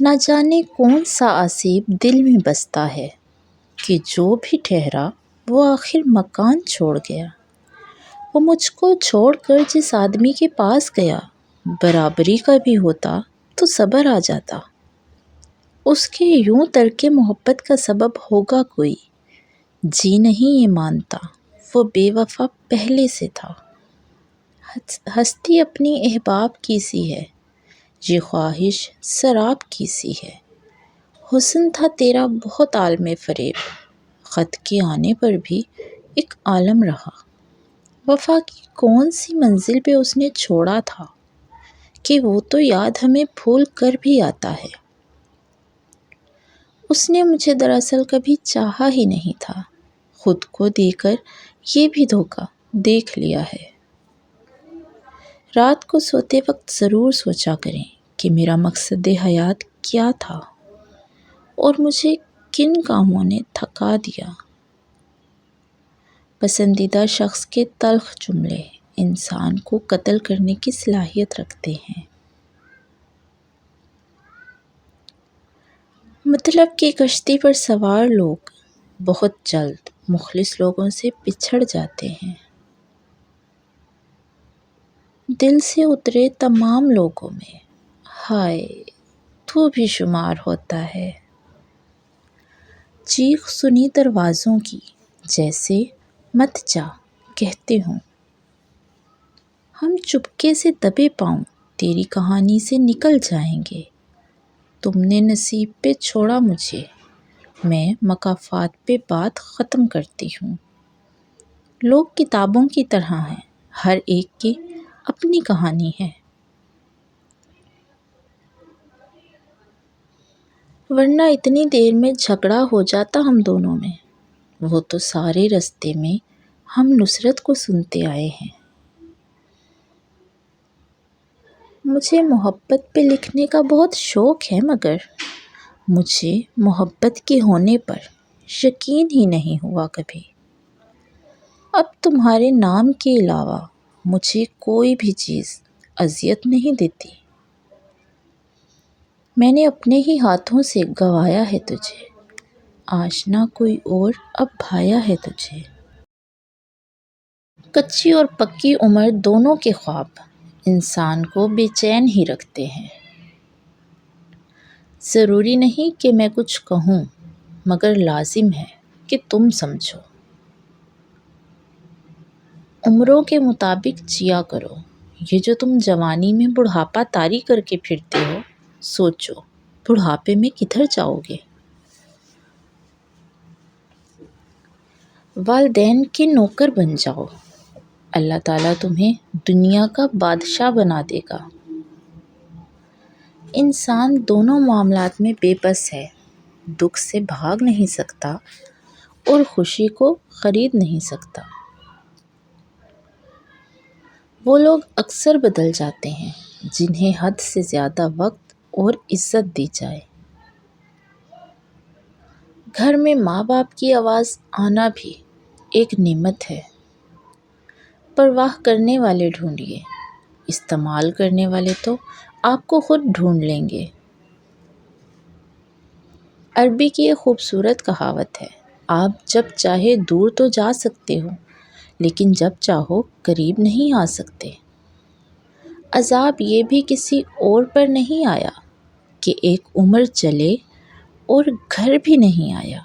نہ جانے کون سا آسیب دل میں بستا ہے کہ جو بھی ٹھہرا وہ آخر مکان چھوڑ گیا۔ وہ مجھ کو چھوڑ کر جس آدمی کے پاس گیا، برابری کا بھی ہوتا تو صبر آ جاتا۔ اس کے یوں ترک محبت کا سبب ہوگا کوئی، جی نہیں یہ مانتا وہ بے وفا پہلے سے تھا۔ ہستی اپنی احباب کی سی ہے، یہ خواہش سراب کی سی ہے۔ حسن تھا تیرا بہت عالم فریب، خط کے آنے پر بھی ایک عالم رہا۔ وفا کی کون سی منزل پہ اس نے چھوڑا تھا کہ وہ تو یاد ہمیں بھول کر بھی آتا ہے۔ اس نے مجھے دراصل کبھی چاہا ہی نہیں تھا، خود کو دے کر یہ بھی دھوکا دیکھ لیا ہے۔ رات کو سوتے وقت ضرور سوچا کریں کہ میرا مقصد حیات کیا تھا اور مجھے کن کاموں نے تھکا دیا۔ پسندیدہ شخص کے تلخ جملے انسان کو قتل کرنے کی صلاحیت رکھتے ہیں۔ مطلب کی کشتی پر سوار لوگ بہت جلد مخلص لوگوں سے بچھڑ جاتے ہیں۔ دل سے اترے تمام لوگوں میں ہائے تو بھی شمار ہوتا ہے۔ چیخ سنی دروازوں کی جیسے مت جا کہتے ہوں، ہم چپکے سے دبے پاؤں تیری کہانی سے نکل جائیں گے۔ تم نے نصیب پہ چھوڑا مجھے، میں مقافات پہ بات ختم کرتی ہوں۔ لوگ کتابوں کی طرح ہیں، ہر ایک کی اپنی کہانی ہے۔ ورنہ اتنی دیر میں جھگڑا ہو جاتا ہم دونوں میں، وہ تو سارے رستے میں ہم نصرت کو سنتے آئے ہیں۔ مجھے محبت پہ لکھنے کا بہت شوق ہے، مگر مجھے محبت کے ہونے پر یقین ہی نہیں ہوا کبھی۔ اب تمہارے نام کے علاوہ مجھے کوئی بھی چیز اذیت نہیں دیتی۔ میں نے اپنے ہی ہاتھوں سے گنوایا ہے تجھے، آشنا کوئی اور اب بھایا ہے تجھے۔ کچی اور پکی عمر دونوں کے خواب انسان کو بے چین ہی رکھتے ہیں۔ ضروری نہیں کہ میں کچھ کہوں، مگر لازم ہے کہ تم سمجھو۔ عمروں کے مطابق جیا کرو، یہ جو تم جوانی میں بڑھاپا طاری کر کے پھرتے ہو، سوچو بڑھاپے میں کدھر جاؤ گے؟ والدین کے نوکر بن جاؤ، اللہ تعالیٰ تمہیں دنیا کا بادشاہ بنا دے گا۔ انسان دونوں معاملات میں بے بس ہے، دکھ سے بھاگ نہیں سکتا اور خوشی کو خرید نہیں سکتا۔ وہ لوگ اکثر بدل جاتے ہیں جنہیں حد سے زیادہ وقت اور عزت دی جائے۔ گھر میں ماں باپ کی آواز آنا بھی ایک نعمت ہے۔ پرواہ کرنے والے ڈھونڈیے، استعمال کرنے والے تو آپ کو خود ڈھونڈ لیں گے۔ عربی کی ایک خوبصورت کہاوت ہے، آپ جب چاہے دور تو جا سکتے ہو، لیکن جب چاہو قریب نہیں آ سکتے۔ عذاب یہ بھی کسی اور پر نہیں آیا کہ ایک عمر چلے اور گھر بھی نہیں آیا۔